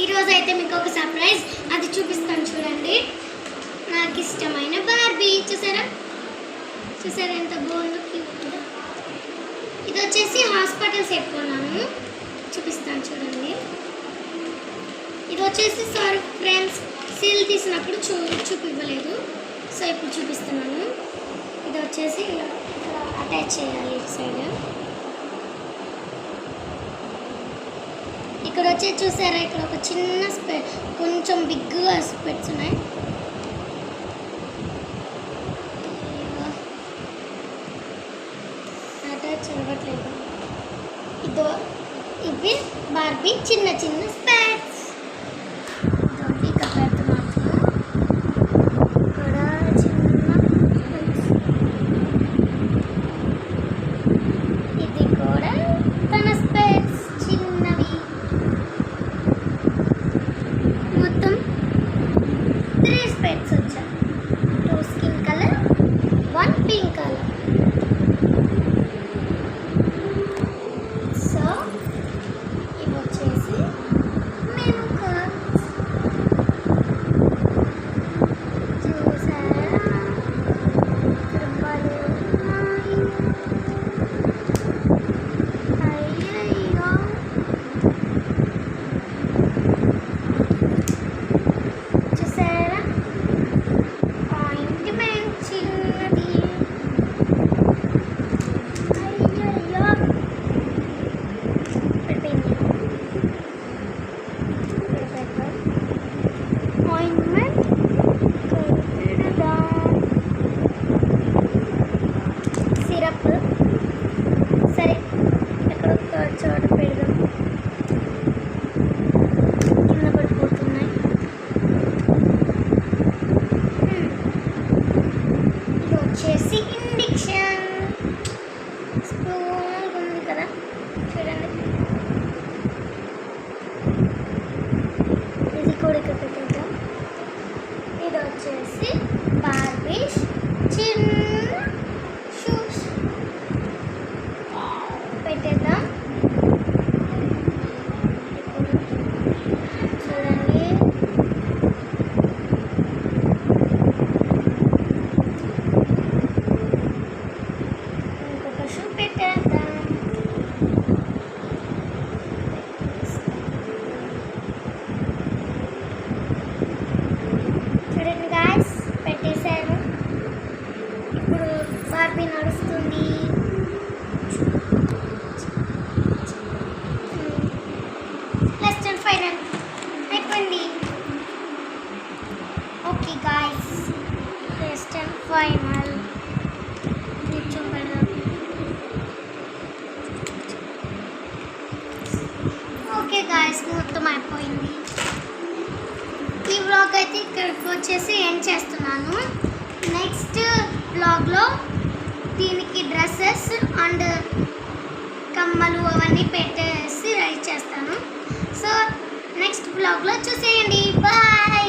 ఈరోజు అయితే మీకు ఒక సర్ప్రైజ్ అది చూపిస్తాను చూడండి. నాకు ఇష్టమైన బార్బీ చూసారా ఎంత బాగుందో, క్యూట్గా. ఇది వచ్చేసి హాస్పిటల్ సెట్ కొన్నాను, చూపిస్తాను చూడండి. ఇది వచ్చేసి సారీ ఫ్రెండ్స్, సీల్ తీసినప్పుడు చూపివ్వలేదు, సో ఇప్పుడు చూపిస్తున్నాను. ఇది వచ్చేసి అటాచ్ చేయాలి ఇటు సైడ్. ఇక్కడ వచ్చి చూసారా, ఇక్కడ ఒక చిన్న కొంచెం బిగ్గా స్పెట్స్ ఉన్నాయి. అటాచ్ అవ్వట్లేదు. ఇవి బార్బీ చిన్న స్పెట్స్. ఇక్కడ పెడుతున్నాను. ఇక్కడ చిన్న స్పెట్స్. ఇది కూడా తన స్పెట్స్ చిన్నవి. మొత్తం 3 స్పెట్స్ వచ్చాయి. 2 skin colour, 1 pink colour. So ఇవి వచ్చేసి మెనూ కార్డ్స్. చూసారా రూపాయలు ఉన్నాయి. అయ్యయ్యో, చూసారా ఆయింట్మెంట్ చిన్నది. అయ్యయ్యో, ఆయింట్మెంట్ సిరప్. సరే ఎక్కడో చోట పెడదాం, కింద పడిపోతున్నాయి. ఇది వచ్చేసి ఇండిక్షన్ స్పూన్ ఉంది కదా, చూడండి. ఇది కూడా ఇక్కడ పెట్టేద్దాం. ఇది వచ్చేసి బార్బీ చిన్న షూస్ పెట్టేద్దాం. చూడండి, ఇంకొక షూ పెట్టేద్దాం. చూడండి గాయ్స్, పెట్టేశాను. ఇప్పుడు బార్బీ నడుస్తుంది. లాస్ట్ అండ్ ఫైనల్ అయిపోయింది. Okay guys, last and final కూర్చోబెడదాం. ఓకే గాయ్స్, మొత్తం అయిపోయింది. ఈ వ్లాగ్ అయితే ఇక్కడికి వచ్చేసి ఎండ్ చేస్తున్నాను. నెక్స్ట్ వ్లాగ్లో దీనికి డ్రెస్సెస్ అండ్ కమ్మలు అవన్నీ పెట్టేసి రైట్ చేస్తాను. సో నెక్స్ట్ వ్లాగ్లో చూసేయండి. బాయ్.